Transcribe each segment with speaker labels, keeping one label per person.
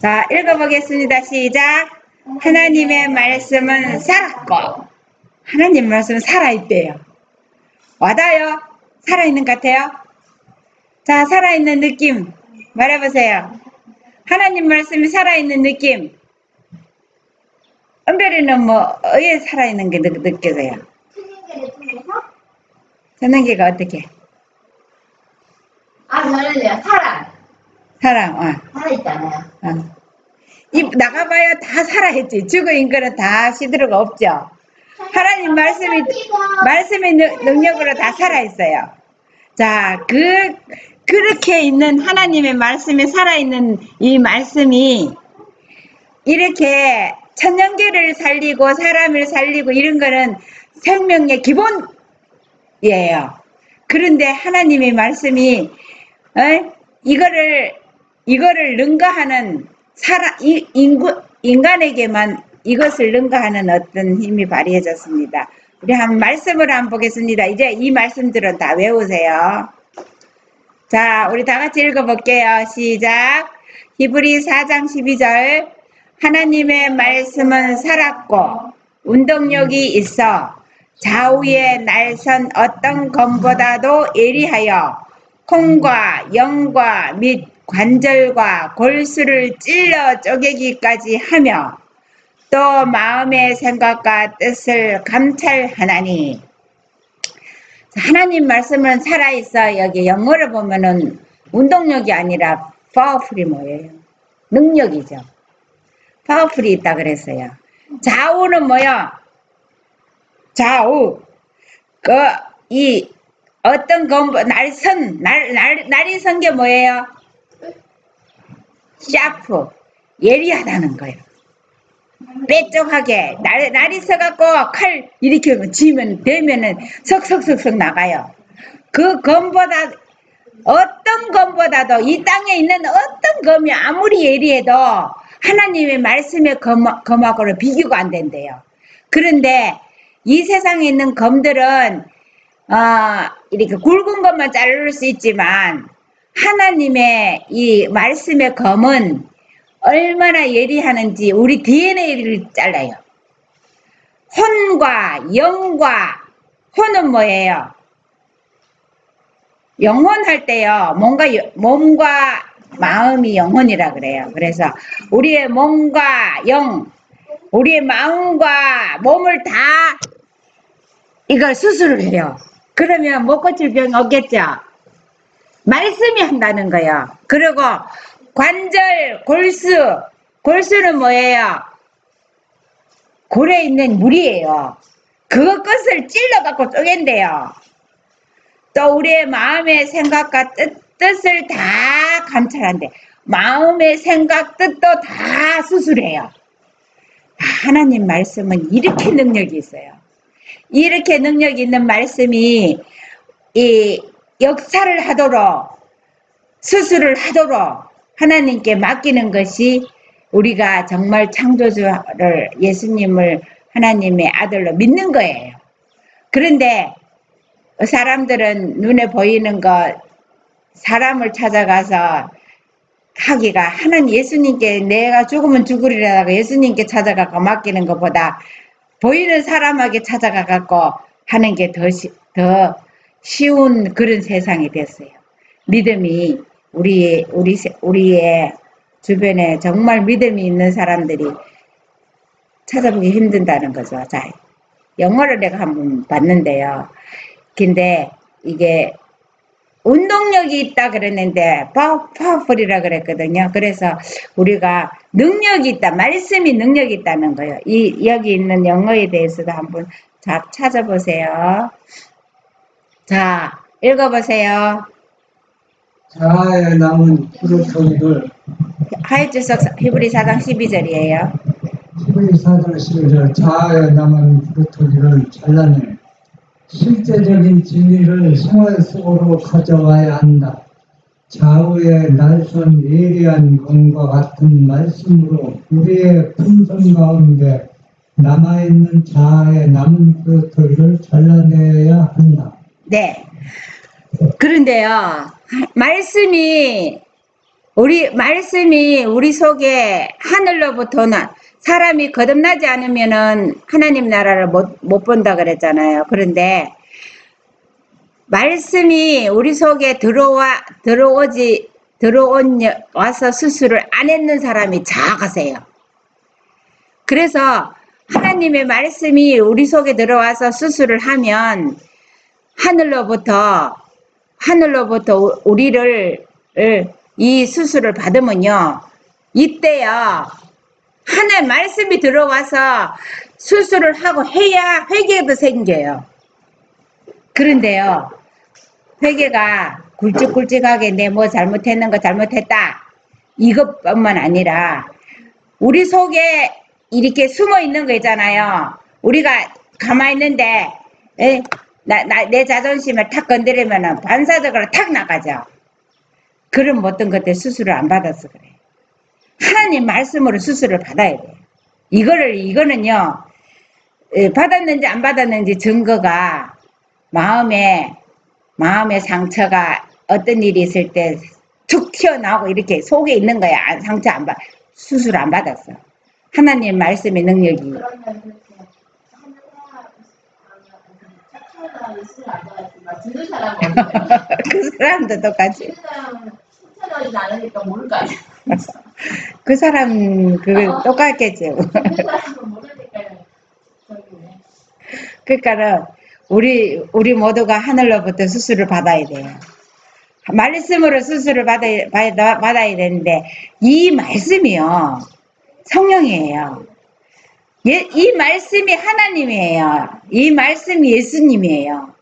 Speaker 1: 자, 읽어보겠습니다. 시작. 하나님의 말씀은 살았고, 하나님 말씀은 살아있대요. 와닿아요? 살아있는 것 같아요? 자, 살아있는 느낌 말해보세요. 하나님 말씀이 살아있는 느낌. 은별이는 뭐 어디에 살아있는 게 느껴져요?
Speaker 2: 천연계를 통해서?
Speaker 1: 천연계가 어떻게?
Speaker 2: 저는요,
Speaker 1: 사랑.
Speaker 2: 살아있잖아요.
Speaker 1: 이 나가봐요. 다 살아있지. 죽어인 거는 다 시들어가 없죠. 하나님 말씀의 능력으로 다 살아있어요. 자, 그렇게 있는 하나님의 말씀에 살아있는 이 말씀이 이렇게 천연계를 살리고 사람을 살리고 이런 거는 생명의 기본이에요. 그런데 하나님의 말씀이 이거를 능가하는 인간에게만 이것을 능가하는 어떤 힘이 발휘해졌습니다. 우리 한번 말씀을 한번 보겠습니다. 이제 이 말씀들은 다 외우세요. 자, 우리 다 같이 읽어볼게요. 시작. 히브리 4장 12절. 하나님의 말씀은 살았고 운동력이 있어 좌우에 날선 어떤 검보다도 예리하여 혼과 영과 및 관절과 골수를 찔러 쪼개기까지 하며 또 마음의 생각과 뜻을 감찰하나니. 하나님 말씀은 살아있어. 여기 영어로 보면은 운동력이 아니라 powerful이 뭐예요? 능력이죠. powerful이 있다 그랬어요. 좌우는 뭐요? 좌우. 이 어떤 검 날이 선 게 뭐예요? 샤프. 예리하다는 거예요. 빼쪽하게 날이 서갖고 칼 이렇게 지면 되면은 석석석석 나가요. 그 검보다 어떤 검보다도 이 땅에 있는 어떤 검이 아무리 예리해도 하나님의 말씀의 검하고는 비교가 안 된대요. 그런데 이 세상에 있는 검들은 이렇게 굵은 것만 자를 수 있지만 하나님의 이 말씀의 검은 얼마나 예리하는지 우리 DNA를 잘라요. 혼과 영과 혼은 뭐예요? 영혼할 때요. 몸과 마음이 영혼이라 그래요. 그래서 우리의 몸과 우리의 마음과 몸을 다 이걸 수술을 해요. 그러면 못 고칠 병이 없겠죠? 말씀이 한다는 거예요. 그리고 관절, 골수는 뭐예요? 골에 있는 물이에요. 그것을 찔러갖고 쪼갠대요. 또 우리의 마음의 생각과 뜻을 다 감찰한대. 마음의 생각, 뜻도 다 수술해요. 하나님 말씀은 이렇게 능력이 있어요. 이렇게 능력이 있는 말씀이 이 역사를 하도록 수술을 하도록 하나님께 맡기는 것이 우리가 정말 창조주를 예수님을 하나님의 아들로 믿는 거예요. 그런데 사람들은 눈에 보이는 것 사람을 찾아가서 하기가 하나님 예수님께 내가 죽으면 죽으리라고 예수님께 찾아가고 맡기는 것보다 보이는 사람에게 찾아가 갖고 하는 게 더 쉬운 그런 세상이 됐어요. 믿음이 우리의 주변에 정말 믿음이 있는 사람들이 찾아보기 힘든다는 거죠. 자, 영어를 내가 한번 봤는데요. 근데 이게 운동력이 있다 그랬는데 파워풀이라 그랬거든요. 그래서 우리가 능력이 있다, 말씀이 능력이 있다는 거예요. 여기 있는 영어에 대해서도 한번 찾아보세요. 자, 읽어보세요.
Speaker 3: 자아에 남은 부르터기를
Speaker 1: 하여주석 히브리 4장 12절이에요.
Speaker 3: 히브리 4장 12절 자아에 남은 부르터기를 잘라내 실제적인 진리를 생활 속으로 가져와야 한다. 좌우의 날선 예리한 검과 같은 말씀으로 우리의 품성 가운데 남아있는 자아의 남은 부르터기를 잘라내야 한다.
Speaker 1: 네. 그런데요, 말씀이 우리 말씀이 우리 속에 하늘로부터는 사람이 거듭나지 않으면은 하나님 나라를 못 본다 그랬잖아요. 그런데 말씀이 우리 속에 와서 수술을 안 했는 사람이 자학하세요. 그래서 하나님의 말씀이 우리 속에 들어와서 수술을 하면 하늘로부터 우리를 이 수술을 받으면요, 이때요 하늘 말씀이 들어와서 수술을 하고 해야 회개도 생겨요. 그런데요, 회개가 굵직굵직하게 내 뭐 잘못했는 거 잘못했다 이것뿐만 아니라 우리 속에 이렇게 숨어 있는 거 있잖아요. 우리가 가만히 있는데 내 자존심을 탁 건드리면 반사적으로 탁 나가죠. 그럼 어떤 것들 수술을 안 받아서 그래. 하나님 말씀으로 수술을 받아야 돼요. 이거는요, 받았는지 안 받았는지 증거가 마음에 상처가 어떤 일이 있을 때 툭 튀어나오고 이렇게 속에 있는 거야. 상처 안 받, 수술 안 받았어. 하나님 말씀의 능력이.
Speaker 2: 그러면 그렇게 착한 사람이 술안 받았지만 듣는 사람은
Speaker 1: 그 사람도 똑같이.
Speaker 2: 듣는 사람은 칭찬하지 않으니까 모를 거 아니야.
Speaker 1: 그 사람 똑같겠죠.
Speaker 2: 듣는 사람은 모르니까 저기네.
Speaker 1: 그러니까는 우리 모두가 하늘로부터 수술을 받아야 돼요. 말씀으로 수술을 받아야 되는데 이 말씀이요 성령이에요. 이 말씀이 하나님이에요. 이 말씀이 예수님이에요.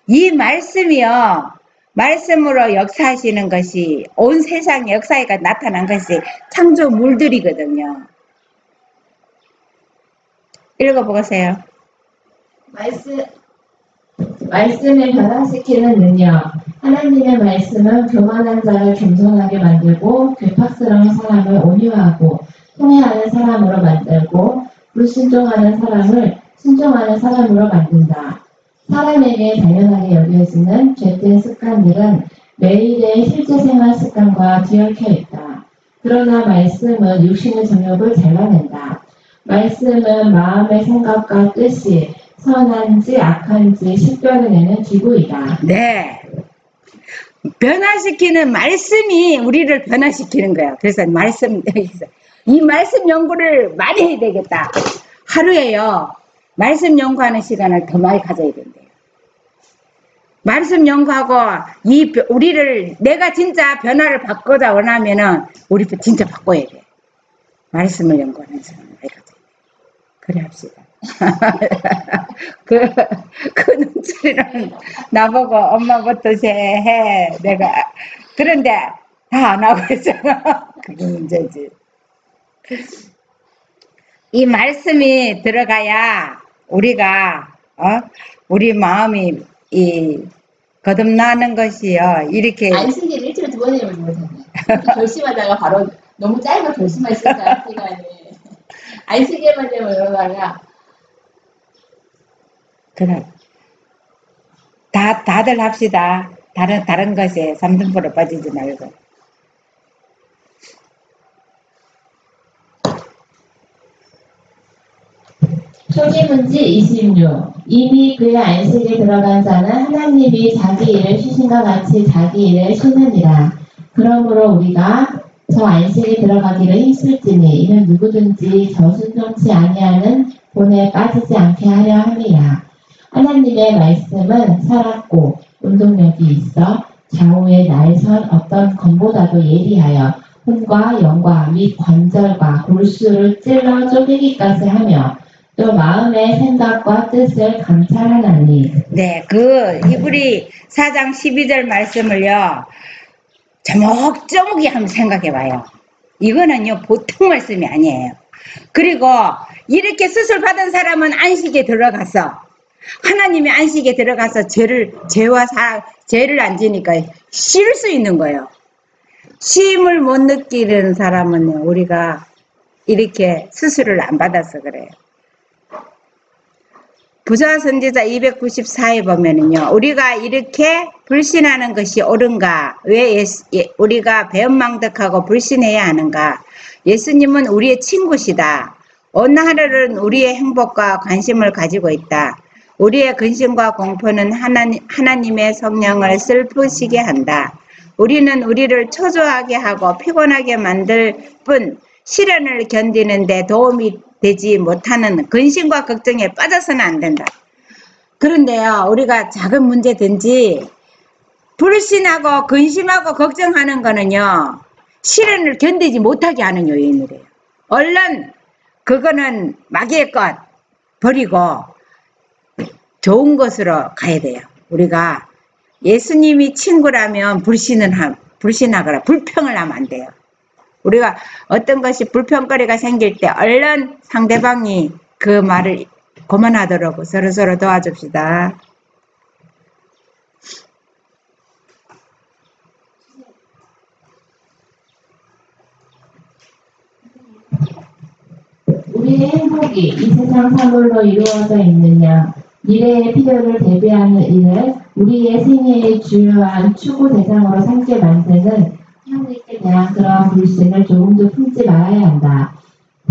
Speaker 1: 이 말씀이요 말씀으로 역사하시는 것이 온 세상에 역사가 나타난 것이 창조물들이거든요. 읽어보세요.
Speaker 4: 말씀을 변화시키는 능력. 하나님의 말씀은 교만한 자를 겸손하게 만들고 괴팍스러운 사람을 온유하고 통회하는 사람으로 만들고 불순종하는 사람을 순종하는 사람으로 만든다. 사람에게 당연하게 여겨지는 죄된 습관들은 매일의 실제 생활 습관과 뒤얽혀 있다. 그러나 말씀은 육신의 정욕을 잘라낸다. 말씀은 마음의 생각과 뜻이 선한지 악한지 식별해내는 기구이다.
Speaker 1: 네. 변화시키는 말씀이 우리를 변화시키는 거예요. 그래서 이 말씀 연구를 많이 해야 되겠다. 하루에요. 말씀 연구하는 시간을 더 많이 가져야 된대요. 말씀 연구하고 우리를 내가 진짜 변화를 바꾸자 원하면은 우리 진짜 바꿔야 돼. 말씀을 연구하는 시간을 많이 가져야 돼. 그래 합시다. 그 눈초리는 나보고 엄마부터 해 내가 그런데 다 안 하고 있잖아. 그게 문제지. 이 말씀이 들어가야 우리가 우리 마음이 거듭나는 것이요 이렇게
Speaker 2: 안식일 일주일에 2번 해보지 못했네. 결심하다가 바로 너무 짧은 결심하셨다 시간이. 안식일만 되면 이러다가
Speaker 1: 그래. 다들 합시다. 다른 것에 3등포로 빠지지 말고.
Speaker 4: 표기문지 26. 이미 그의 안식에 들어간 자는 하나님이 자기 일을 쉬신과 같이 자기 일을 쉬느니라. 그러므로 우리가 저 안식에 들어가기를 힘쓸지니 이는 누구든지 저 순종치 아니하는 본에 빠지지 않게 하려 함이라. 하나님의 말씀은 살았고 운동력이 있어 좌우의 날선 어떤 검보다도 예리하여 혼과 영과 및 관절과 골수를 찔러 쪼개기까지 하며 또 마음의 생각과 뜻을 감찰하나니.
Speaker 1: 네, 그 히브리 4장 12절 말씀을요 조목조목이 한번 생각해 봐요. 이거는요 보통 말씀이 아니에요. 그리고 이렇게 수술 받은 사람은 안식에 들어가서 하나님의 안식에 들어가서 죄를 안 지니까 쉴 수 있는 거예요. 쉼을 못 느끼는 사람은 우리가 이렇게 수술을 안 받아서 그래요. 부자 선지자 294에 보면은요, 우리가 이렇게 불신하는 것이 옳은가? 왜 우리가 배은망덕하고 불신해야 하는가? 예수님은 우리의 친구시다. 어느 하루는 우리의 행복과 관심을 가지고 있다. 우리의 근심과 공포는 하나님의 성령을 슬프시게 한다. 우리는 우리를 초조하게 하고 피곤하게 만들 뿐 시련을 견디는 데 도움이 되지 못하는 근심과 걱정에 빠져서는 안 된다. 그런데요, 우리가 작은 문제든지 불신하고 근심하고 걱정하는 거는요, 시련을 견디지 못하게 하는 요인이래요. 얼른 그거는 마귀의 것 버리고 좋은 것으로 가야 돼요. 우리가 예수님이 친구라면 불신하거나 불평을 하면 안 돼요. 우리가 어떤 것이 불평거리가 생길 때 얼른 상대방이 그 말을 그만하도록 서로서로 도와줍시다.
Speaker 4: 우리의 행복이 이 세상 사물로 이루어져 있느냐? 미래의 필요를 대비하는 일을 우리의 생애의 주요한 추구 대상으로 삼게 만드는 하나님께 대한 그런 불신을 조금도 품지 말아야 한다.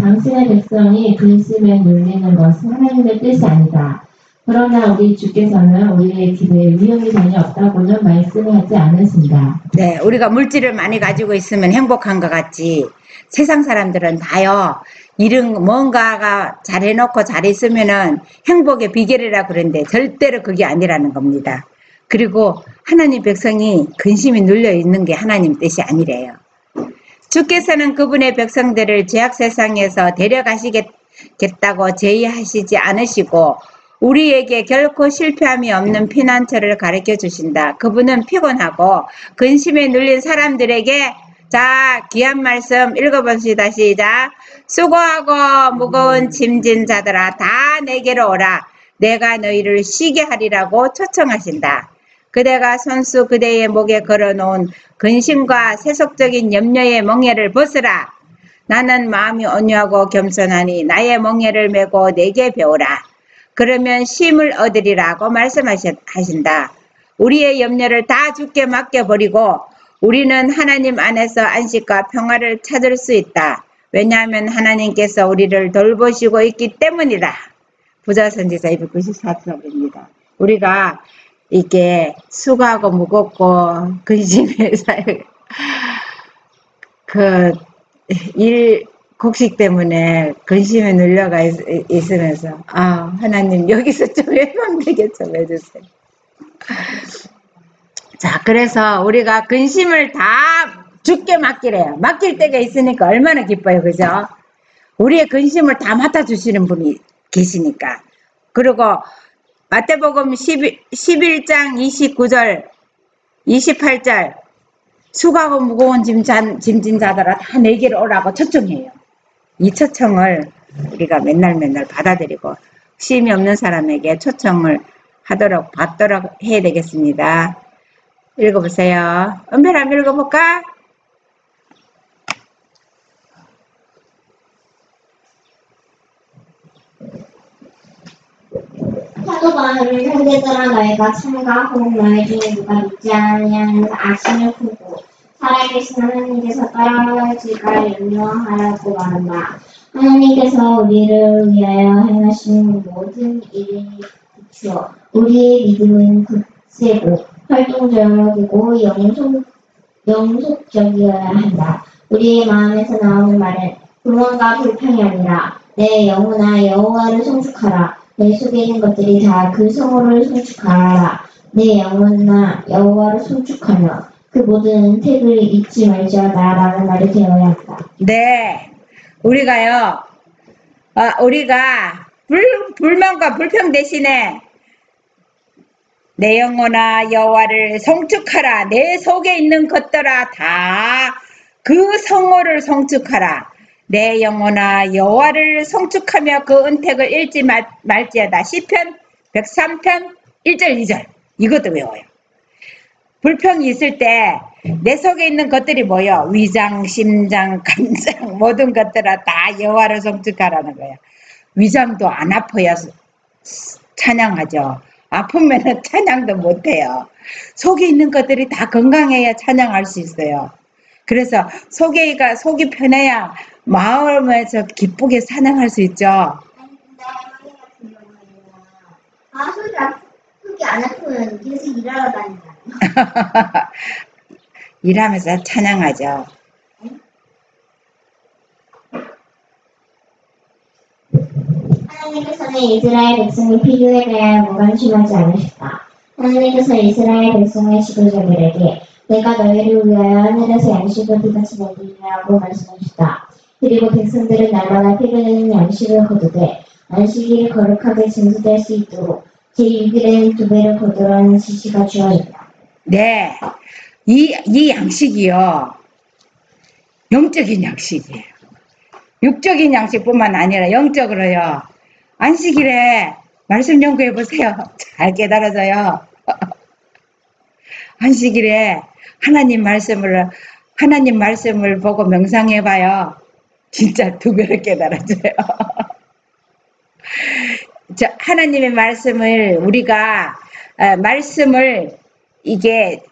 Speaker 4: 당신의 백성이 근심에 눌리는 것은 하나님의 뜻이 아니다. 그러나 우리 주께서는 우리의 길에 위험이 전혀 없다고는 말씀하지 않으신다.
Speaker 1: 네, 우리가 물질을 많이 가지고 있으면 행복한 것 같지. 세상 사람들은 다요, 이런 뭔가가 잘 해놓고 잘 있으면은 행복의 비결이라 그러는데 절대로 그게 아니라는 겁니다. 그리고 하나님 백성이 근심이 눌려 있는 게 하나님 뜻이 아니래요. 주께서는 그분의 백성들을 죄악 세상에서 데려가시겠다고 제의하시지 않으시고 우리에게 결코 실패함이 없는 피난처를 가르쳐 주신다. 그분은 피곤하고 근심에 눌린 사람들에게, 자, 귀한 말씀 읽어봅시다. 시작. 수고하고 무거운 짐진 자들아, 다 내게로 오라. 내가 너희를 쉬게 하리라고 초청하신다. 그대가 손수 그대의 목에 걸어놓은 근심과 세속적인 염려의 멍에를 벗으라. 나는 마음이 온유하고 겸손하니 나의 멍에를 메고 내게 배우라. 그러면 쉼을 얻으리라고 말씀하신다. 우리의 염려를 다 주께 맡겨버리고 우리는 하나님 안에서 안식과 평화를 찾을 수 있다. 왜냐하면 하나님께서 우리를 돌보시고 있기 때문이다. 부자 선지자 294편입니다. 우리가 이게 수고하고 무겁고 근심에 일 곡식 때문에 근심에 눌려가 있으면서, 아, 하나님 여기서 좀 해방되게 좀 해주세요. 자, 그래서 우리가 근심을 다 주께 맡기래요. 맡길 때가 있으니까 얼마나 기뻐요, 그죠? 우리의 근심을 다 맡아주시는 분이 계시니까. 그리고 마태복음 11장 29절 28절 수고하고 무거운 짐진 자들아 다 내게로 오라고 초청해요. 이 초청을 우리가 맨날 받아들이고 쉼이 없는 사람에게 초청을 받도록 해야 되겠습니다. 읽어보세요. 은별 한번 읽어볼까?
Speaker 5: 사도가 너를 형제들아 너희가 참가 혹 너희 중에 누가 믿지 아니하는 악심을 품고 살아계신 하나님께서 떨어질까 염려하라고 말한다. 하나님께서 우리를 위하여 행하신 모든 일이 그치요. 우리의 믿음은 굳세고 활동적이고 영속적이어야 한다. 우리의 마음에서 나오는 말은 불만과 불평이 아니라 내 영혼아 여호와를 송축하라. 내 속에 있는 것들이 다 그 성호를 송축하라. 내 영혼아 여호와를 송축하며 그 모든 택을 잊지 말지어다 라는 말이 되어야 한다.
Speaker 1: 네, 우리가요, 우리가 불만과 불평 대신에 내 영혼아 여호와를 송축하라. 내 속에 있는 것들아 다 그 성호를 송축하라. 내 영혼아 여호와를 송축하며 그 은택을 잃지 말지어다. 시편 103편 1절 2절 이것도 외워요. 불평이 있을 때 내 속에 있는 것들이 뭐요? 위장, 심장, 간장 모든 것들아 다 여호와를 송축하라는 거야. 위장도 안 아파야 찬양하죠. 아프면은 찬양도 못해요. 속에 있는 것들이 다 건강해야 찬양할 수 있어요. 그래서 속이 편해야 마음에서 기쁘게 찬양할 수 있죠.
Speaker 5: 아니 근데 할머니 같은 경우에는 속이 안 아프면 계속 일하러 다닌다.
Speaker 1: 일하면서 찬양하죠.
Speaker 5: 하나님께서는 이스라엘 백성의 필요에 대하여 무관심하지 않으셨다. 하나님께서 이스라엘 백성의 지도자들에게 내가 너희를 위하여 하늘에서 양식을 비같이 내리리라고 말씀하셨다. 그리고 백성들은 날마다 필요되는 양식을 거두되 안식일이 거룩하게 증수될 수 있도록 제6일에는 2배를 거두라는 지시가 주어졌다.
Speaker 1: 네, 이 양식이요. 영적인 양식이에요. 육적인 양식뿐만 아니라 영적으로요. 안식일에 말씀 연구해 보세요. 잘 깨달아져요. 안식일에 하나님 말씀을 보고 명상해 봐요. 진짜 2배로 깨달아져요. 하나님의 말씀을 우리가 말씀을 이게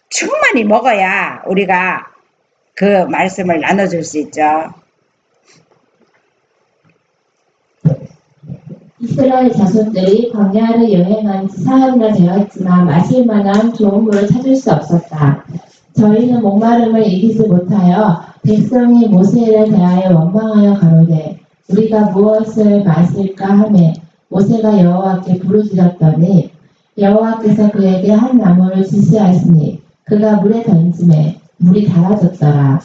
Speaker 1: 충만히 먹어야 우리가 그 말씀을 나눠줄 수 있죠.
Speaker 4: 이스라엘 자손들이 광야를 여행한 지 사흘이나 되었지만 마실 만한 좋은 물을 찾을 수 없었다. 저희는 목마름을 이기지 못하여 백성이 모세를 대하여 원망하여 가로되 우리가 무엇을 마실까 하매 모세가 여호와께 부르짖었더니 여호와께서 그에게 한 나무를 지시하시니 그가 물에 던지매 물이 달아졌더라.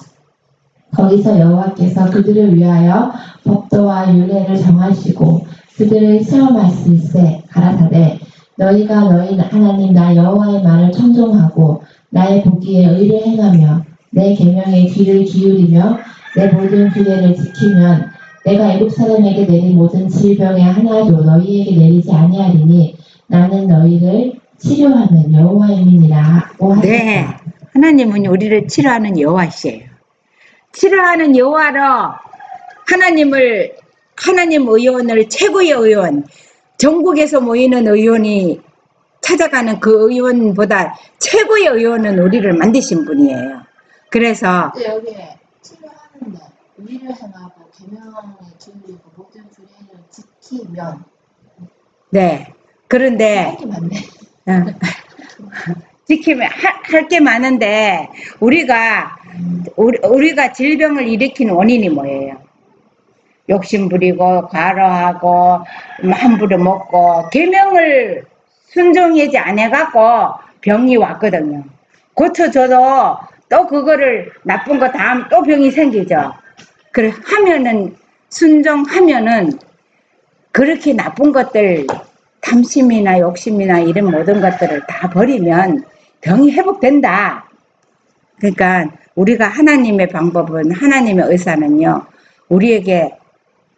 Speaker 4: 거기서 여호와께서 그들을 위하여 법도와 율례를 정하시고 그들을 시험하실세 가라사대 너희가 너희 하나님 나 여호와의 말을 청종하고 나의 보기에 의를 행하며 내 계명에 귀를 기울이며 내 모든 규례를 지키면 내가 애굽 사람에게 내린 모든 질병의 하나도 너희에게 내리지 아니하리니 나는 너희를 치료하는 여호와임이니라고 하셨다.
Speaker 1: 네, 하나님은 우리를 치료하는 여호와시에요. 치료하는 여호와로 하나님 의원을 최고의 의원, 전국에서 모이는 의원이 찾아가는 그 의원보다 최고의 의원은 우리를 만드신 분이에요. 그래서
Speaker 2: 여기에 치료하는데 의를 행하고 계명에 기울이고 모든 규례를 지키면
Speaker 1: 네, 그런데
Speaker 2: 할게 많네.
Speaker 1: 지키면 할 게 많은데 우리가 질병을 일으키는 원인이 뭐예요? 욕심 부리고 과로하고 함부로 먹고 계명을 순종하지 않아갖고 병이 왔거든요. 고쳐줘도 또 그거를 나쁜 거 다음 또 병이 생기죠. 그래 하면은 순종하면은 그렇게 나쁜 것들 탐심이나 욕심이나 이런 모든 것들을 다 버리면 병이 회복된다. 그러니까 우리가 하나님의 방법은 하나님의 의사는요. 우리에게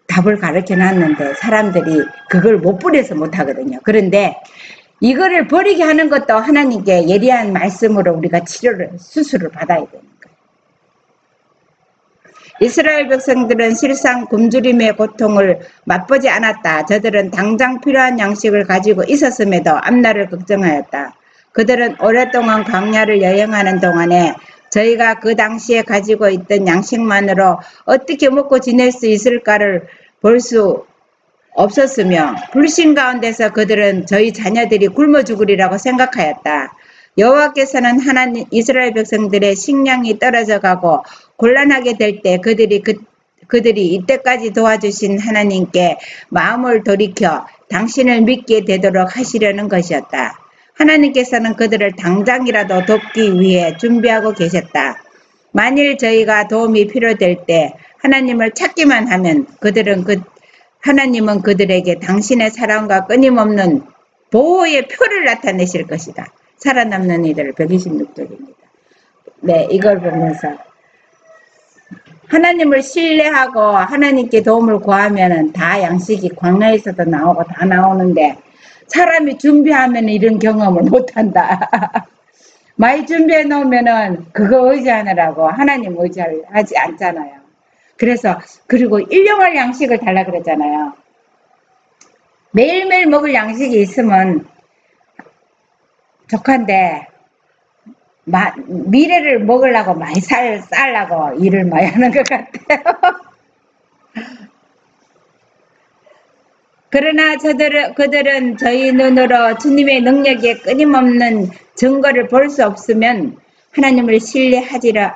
Speaker 1: 답을 가르쳐 놨는데 사람들이 그걸 못 버려서 못 하거든요. 그런데 이거를 버리게 하는 것도 하나님께 예리한 말씀으로 우리가 수술을 받아야 되는 거예요. 이스라엘 백성들은 실상 굶주림의 고통을 맛보지 않았다. 저들은 당장 필요한 양식을 가지고 있었음에도 앞날을 걱정하였다. 그들은 오랫동안 광야를 여행하는 동안에 저희가 그 당시에 가지고 있던 양식만으로 어떻게 먹고 지낼 수 있을까를 볼 수 없었으며 불신 가운데서 그들은 저희 자녀들이 굶어 죽으리라고 생각하였다. 여호와께서는 이스라엘 백성들의 식량이 떨어져 가고 곤란하게 될 때 그들이 이때까지 도와주신 하나님께 마음을 돌이켜 당신을 믿게 되도록 하시려는 것이었다. 하나님께서는 그들을 당장이라도 돕기 위해 준비하고 계셨다. 만일 저희가 도움이 필요될 때 하나님을 찾기만 하면 하나님은 그들에게 당신의 사랑과 끊임없는 보호의 표를 나타내실 것이다. 살아남는 이들 126쪽입니다. 네, 이걸 보면서 하나님을 신뢰하고 하나님께 도움을 구하면 다 양식이 광야에서도 나오고 다 나오는데 사람이 준비하면 이런 경험을 못한다. 많이 준비해 놓으면은 그거 의지하느라고 하나님 의지하지 않잖아요. 그리고 일용할 양식을 달라 그랬잖아요. 매일매일 먹을 양식이 있으면 좋한데 미래를 먹으려고 많이 살라고 일을 많이 하는 것 같아요. 그러나 그들은 저희 눈으로 주님의 능력에 끊임없는 증거를 볼 수 없으면 하나님을 신뢰하려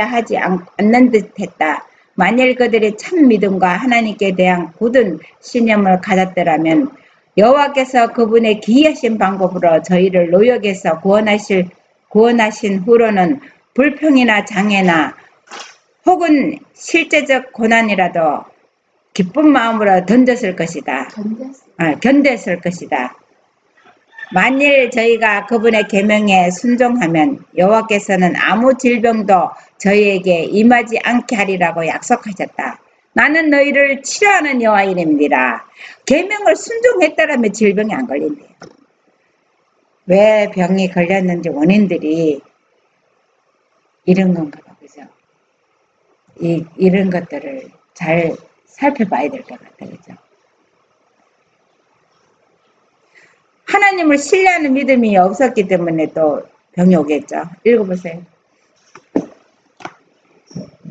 Speaker 1: 하지 않는 듯 했다. 만일 그들이 참 믿음과 하나님께 대한 굳은 신념을 가졌더라면 여호와께서 그분의 기이하신 방법으로 저희를 노역에서 구원하신 후로는 불평이나 장애나 혹은 실제적 고난이라도 기쁜 마음으로 견뎠을 것이다. 만일 저희가 그분의 계명에 순종하면 여호와께서는 아무 질병도 저희에게 임하지 않게 하리라고 약속하셨다. 나는 너희를 치료하는 여호와 이름이니라. 계명을 순종했다라면 질병이 안 걸린대요. 왜 병이 걸렸는지 원인들이 이런 건가 봐, 그죠? 이런 것들을 잘 살펴봐야 될 것 같아요, 그죠? 하나님을 신뢰하는 믿음이 없었기 때문에 또 병이 오겠죠. 읽어보세요.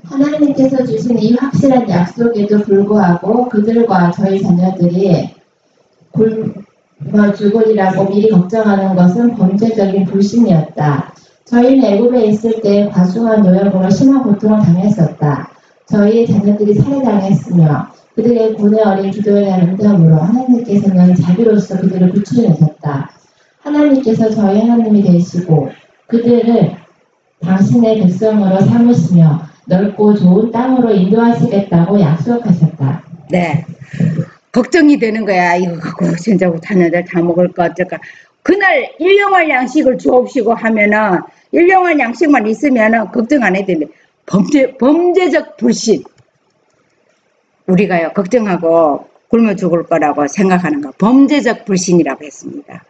Speaker 4: 하나님께서 주신 이 확실한 약속에도 불구하고 그들과 저희 자녀들이 굶어 죽으리라고 미리 걱정하는 것은 범죄적인 불신이었다. 저희는 애굽에 있을 때 과중한 노역으로 심한 고통을 당했었다. 저희의 자녀들이 살해당했으며 그들의 군의 어린 기도에 대한 응답으로 하나님께서는 자비로서 그들을 구출해내셨다. 하나님께서 저희 하나님이 되시고 그들을 당신의 백성으로 삼으시며 넓고 좋은 땅으로 인도하시겠다고 약속하셨다.
Speaker 1: 네. 걱정이 되는 거야. 이거 갖고 진짜 자녀들 다 먹을까 어쩔까. 그날 일용할 양식을 주옵시고 하면은 일용할 양식만 있으면은 걱정 안 해도 되는데 범죄적 불신. 우리가요 걱정하고 굶어 죽을 거라고 생각하는 거 범죄적 불신이라고 했습니다.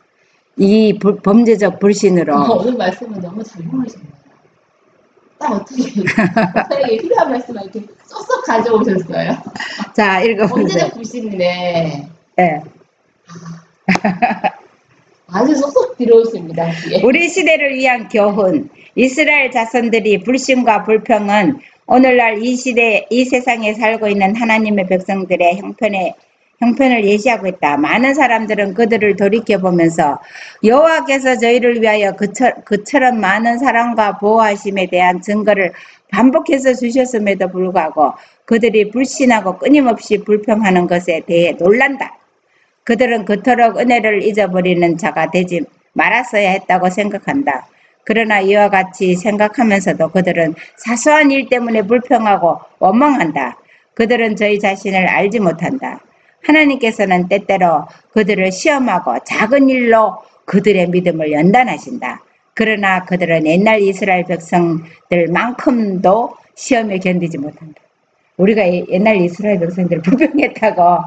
Speaker 1: 이 범죄적 불신으로
Speaker 2: 오늘 말씀은 너무 잘 모르셨네요. 딱 어떻게 필요한 말씀을 이렇게 쏙쏙 가져오셨어요.
Speaker 1: 자, 읽어보세요.
Speaker 2: 범죄적 불신인데
Speaker 1: 네.
Speaker 2: 아주 쏙쏙 들어오십니다.
Speaker 1: 우리 시대를 위한 교훈. 이스라엘 자손들이 불신과 불평은 오늘날 이 세상에 살고 있는 하나님의 백성들의 형편을 예시하고 있다. 많은 사람들은 그들을 돌이켜보면서 여호와께서 저희를 위하여 그처럼 많은 사랑과 보호하심에 대한 증거를 반복해서 주셨음에도 불구하고 그들이 불신하고 끊임없이 불평하는 것에 대해 놀란다. 그들은 그토록 은혜를 잊어버리는 자가 되지 말았어야 했다고 생각한다. 그러나 이와 같이 생각하면서도 그들은 사소한 일 때문에 불평하고 원망한다. 그들은 저희 자신을 알지 못한다. 하나님께서는 때때로 그들을 시험하고 작은 일로 그들의 믿음을 연단하신다. 그러나 그들은 옛날 이스라엘 백성들만큼도 시험에 견디지 못한다. 우리가 옛날 이스라엘 백성들 불평했다고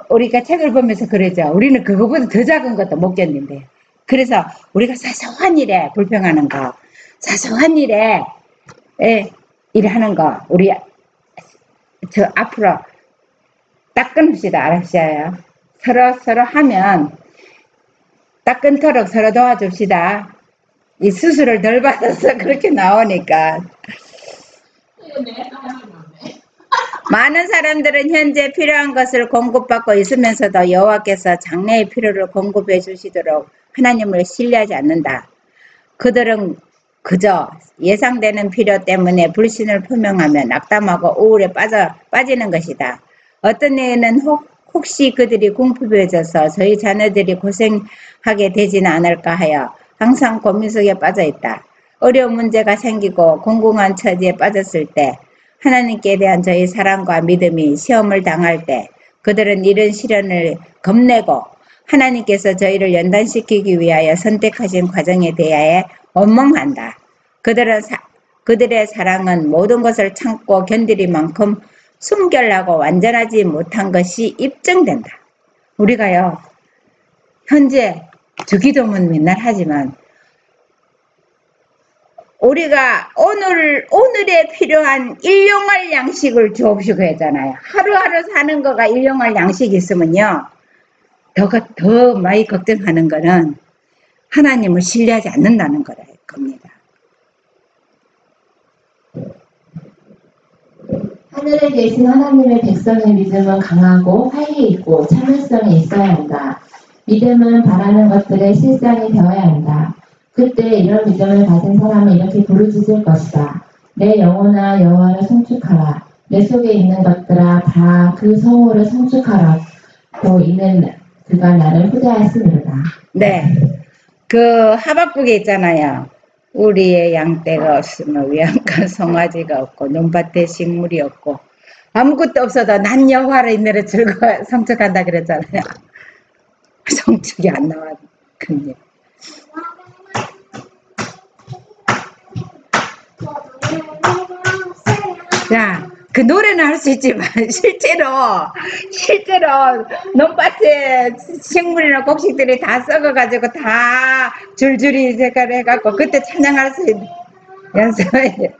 Speaker 1: 우리가 책을 보면서 그러죠. 우리는 그거보다 더 작은 것도 못 견딘대요. 그래서 우리가 사소한 일에 불평하는 거, 사소한 일에 일하는 거, 우리 저 앞으로 딱 끊읍시다. 알았어요? 서로 하면 딱 끊도록 서로 도와줍시다. 이 수술을 덜 받아서 그렇게 나오니까. 많은 사람들은 현재 필요한 것을 공급받고 있으면서도 여호와께서 장래의 필요를 공급해 주시도록 하나님을 신뢰하지 않는다. 그들은 그저 예상되는 필요 때문에 불신을 표명하며 낙담하고 우울에 빠지는 것이다. 어떤 애는 혹시 그들이 궁핍해져서 저희 자녀들이 고생하게 되지는 않을까 하여 항상 고민 속에 빠져 있다. 어려운 문제가 생기고 공공한 처지에 빠졌을 때 하나님께 대한 저희 사랑과 믿음이 시험을 당할 때 그들은 이런 시련을 겁내고 하나님께서 저희를 연단시키기 위하여 선택하신 과정에 대하여 원망한다. 그들의 사랑은 모든 것을 참고 견디릴 만큼 순결하고 완전하지 못한 것이 입증된다. 우리가요 현재 주기도문 맨날 하지만 우리가 오늘에 필요한 일용할 양식을 주옵시고 했잖아요. 하루하루 사는 거가 일용할 양식이 있으면요. 더 많이 걱정하는 거는 하나님을 신뢰하지 않는다는 겁니다.
Speaker 4: 하늘에 계신 하나님의 백성의 믿음은 강하고 활기 있고 참을성이 있어야 한다. 믿음은 바라는 것들의 실상이 되어야 한다. 그때 이런 믿음을 가진 사람은 이렇게 부르짖을 것이다. 내 영혼아 여호와를 송축하라. 내 속에 있는 것들아 다 그 성호를 송축하라고 이는 그가 나를 후대하였으리로다.
Speaker 1: 네, 그 하박국에 있잖아요. 우리의 양떼가 없으면 외양간 송아지가 없고 논밭에 식물이 없고 아무것도 없어도 난 여호와를 인내로 즐거워 성축한다 그랬잖아요. 성축이 안 나왔군요. 자, 그 노래는 할 수 있지만 실제로 논밭에 식물이나 곡식들이 다 썩어가지고 다 줄줄이 색깔 해갖고 그때 찬양할 수 있는 연습해야 돼.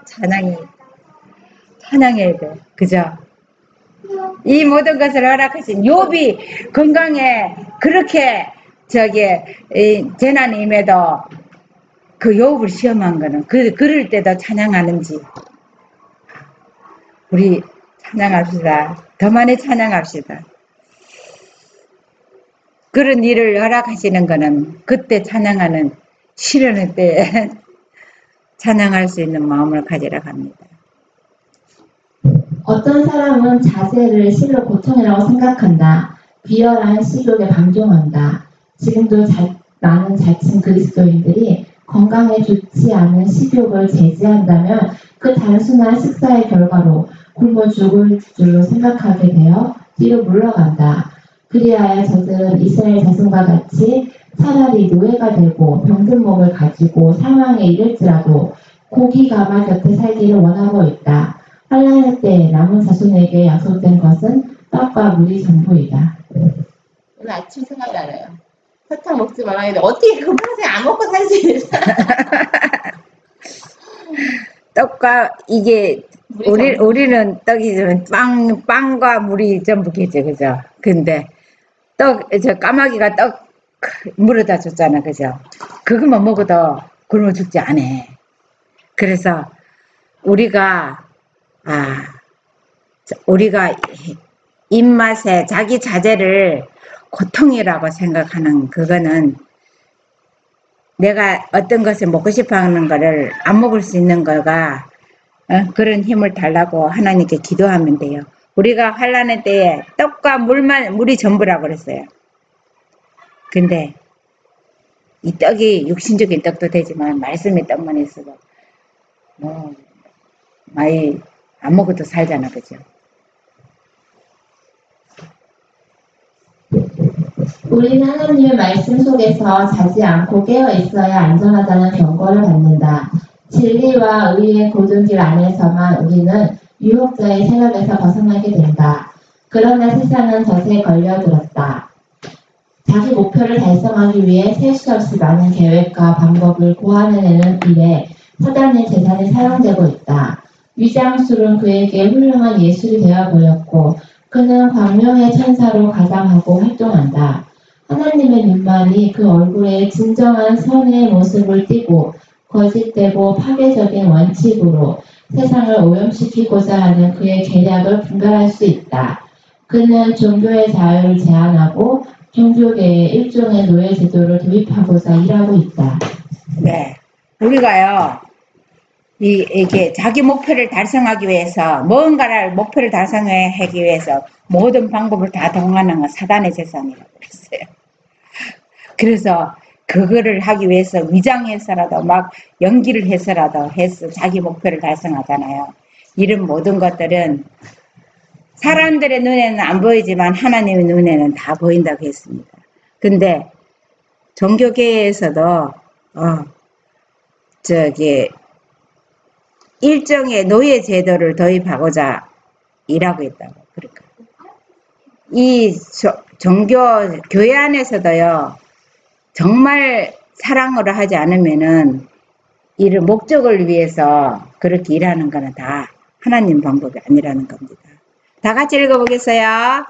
Speaker 1: 찬양해야 돼. 그죠? 이 모든 것을 허락하신 욥이 건강에 그렇게 재난이 임해도 그 욥을 시험한 거는 그럴 때도 찬양하는지 우리 찬양합시다. 더 많이 찬양합시다. 그런 일을 허락하시는 거는 그때 찬양하는 시련의 때에 찬양할 수 있는 마음을 가지라 합니다.
Speaker 4: 어떤 사람은 자세를 실로 고통이라고 생각한다. 비열한 식욕에 방종한다. 지금도 많은 자칭 그리스도인들이 건강에 좋지 않은 식욕을 제지한다면 그 단순한 식사의 결과로 굶어 죽을 줄로 생각하게 되어 뒤로 물러간다. 그리하여 저들은 이스라엘 자손과 같이 차라리 노예가 되고 병든 몸을 가지고 사망에 이를지라도 고기 가마 곁에 살기를 원하고 있다. 환난의 때에 남은 자손에게 약속된 것은 떡과 물이 전부이다.
Speaker 2: 오늘 아침 생각나요. 사탕 먹지 말라 했는데 어떻게 그 평생 안 먹고 살 수 있어?
Speaker 1: 떡과 이게 우리는 떡이지만 빵과 물이 전부겠죠, 그죠? 근데 까마귀가 떡 물어다 줬잖아, 그죠? 그것만 먹어도 굶어 죽지 않아. 그래서 우리가 입맛에 자기 자제를 고통이라고 생각하는 그거는 내가 어떤 것을 먹고 싶어 하는 거를 안 먹을 수 있는 거가 그런 힘을 달라고 하나님께 기도하면 돼요. 우리가 환난의 때에 떡과 물이 전부라고 그랬어요. 근데 이 떡이 육신적인 떡도 되지만 말씀의 떡만 있어도 뭐 많이 안 먹어도 살잖아, 그죠?
Speaker 4: 우리는 하나님의 말씀 속에서 자지 않고 깨어 있어야 안전하다는 경고를 받는다. 진리와 의의 고든 길 안에서만 우리는 유혹자의 세력에서 벗어나게 된다. 그러나 세상은 덫에 걸려들었다. 자기 목표를 달성하기 위해 셀 수 없이 많은 계획과 방법을 고안해내는 일에 사단의 재산이 사용되고 있다. 위장술은 그에게 훌륭한 예술이 되어버렸고 그는 광명의 천사로 가장하고 활동한다. 하나님의 눈만이 그 얼굴에 진정한 선의 모습을 띠고 거짓되고 파괴적인 원칙으로 세상을 오염시키고자 하는 그의 계략을 분별할 수 있다. 그는 종교의 자유를 제한하고 종교계에 일종의 노예 제도를 도입하고자 일하고 있다.
Speaker 1: 네, 우리가요 이게 자기 목표를 달성하기 위해서 뭔가를 목표를 달성하기 위해서 모든 방법을 다 동원하는 건 사단의 재산이라고 그랬어요. 그래서 그거를 하기 위해서 위장해서라도 막 연기를 해서라도 해서 자기 목표를 달성하잖아요. 이런 모든 것들은 사람들의 눈에는 안 보이지만 하나님의 눈에는 다 보인다고 했습니다. 근데 종교계에서도 일종의 노예 제도를 도입하고자 일하고 있다고. 그러니까 이 교회 안에서도요 정말 사랑으로 하지 않으면은 일을 목적을 위해서 그렇게 일하는 거는 다 하나님 방법이 아니라는 겁니다. 다 같이 읽어보겠어요.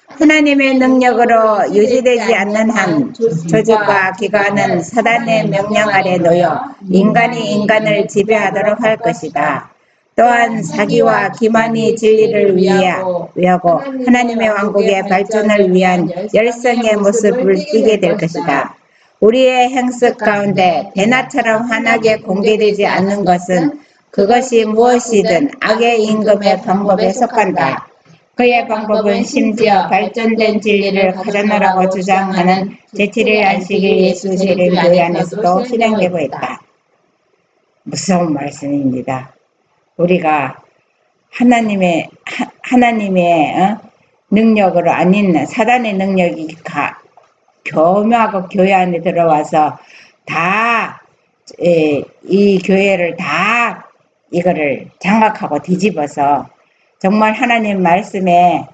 Speaker 1: 하나님의 능력으로 유지되지 않는 한 조직과 기관은 사단의 명령 아래 놓여 인간이 인간을 지배하도록 할 것이다. 또한 사기와 기만이 진리를 위하고 하나님의 왕국의 발전을 위한 열성의 모습을 띠게 될 것이다. 우리의 행습 가운데 대낮처럼 환하게 공개되지 않는 것은 그것이 무엇이든 악의 임금의 방법에 속한다. 그의 방법은 심지어 발전된 진리를 가져나라고 주장하는 제7일 안식일 예수 재림교회 안에서도 실행되고 있다. 무서운 말씀입니다. 우리가 하나님의 능력으로 아닌 사단의 능력이 교묘하고 교회 안에 들어와서 다 이 교회를 다 이거를 장악하고 뒤집어서 정말 하나님 말씀에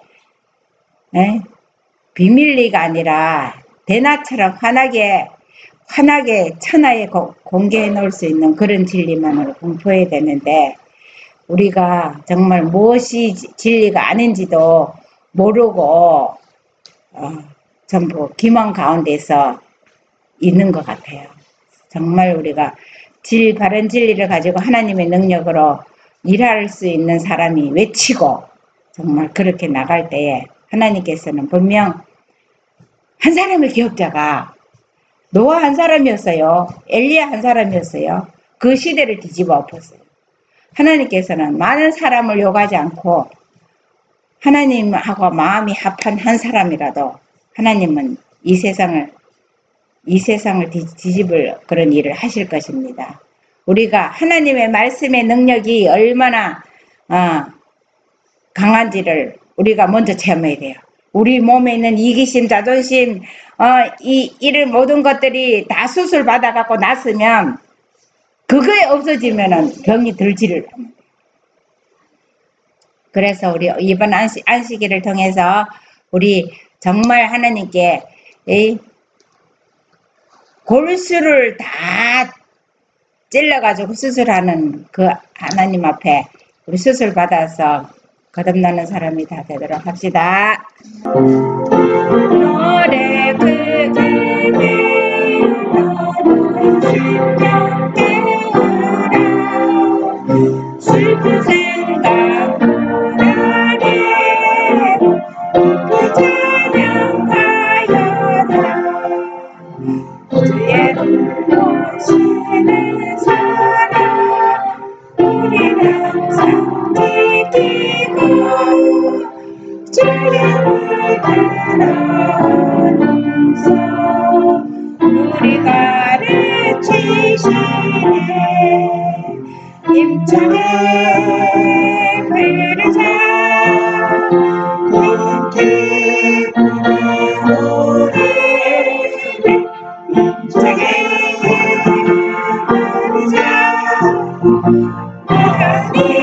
Speaker 1: 비밀리가 아니라 대낮처럼 환하게 천하에 공개해 놓을 수 있는 그런 진리만으로 공포해야 되는데 우리가 정말 무엇이 진리가 아닌지도 모르고 전부 기만 가운데서 있는 것 같아요. 정말 우리가 바른 진리를 가지고 하나님의 능력으로 일할 수 있는 사람이 외치고 정말 그렇게 나갈 때에 하나님께서는 분명 한 사람의 기업자가 노아 한 사람이었어요. 엘리야 한 사람이었어요. 그 시대를 뒤집어 엎었어요. 하나님께서는 많은 사람을 요구하지 않고 하나님하고 마음이 합한 한 사람이라도 하나님은 이 세상을 뒤집을 그런 일을 하실 것입니다. 우리가 하나님의 말씀의 능력이 얼마나 강한지를 우리가 먼저 체험해야 돼요. 우리 몸에 있는 이기심, 자존심, 이런 모든 것들이 다 수술 받아갖고 났으면 그거에 없어지면은 병이 들지를 않아요. 그래서 우리 이번 안식일을 통해서 우리 정말 하나님께 골수를 다 찔러가지고 수술하는 그 하나님 앞에 우리 수술 받아서 거듭나는 사람이 다 되도록 합시다. 노래 그 길에 너는 심령 깨우라 슬픈 생각 불안해 그 찬양하여라 주의 오시는 사랑 우린 항상 지키고 주님을 따라오면서 우리 가르치시네 힘차게 부르자 함께 부르오리 힘차게 부르자 하나님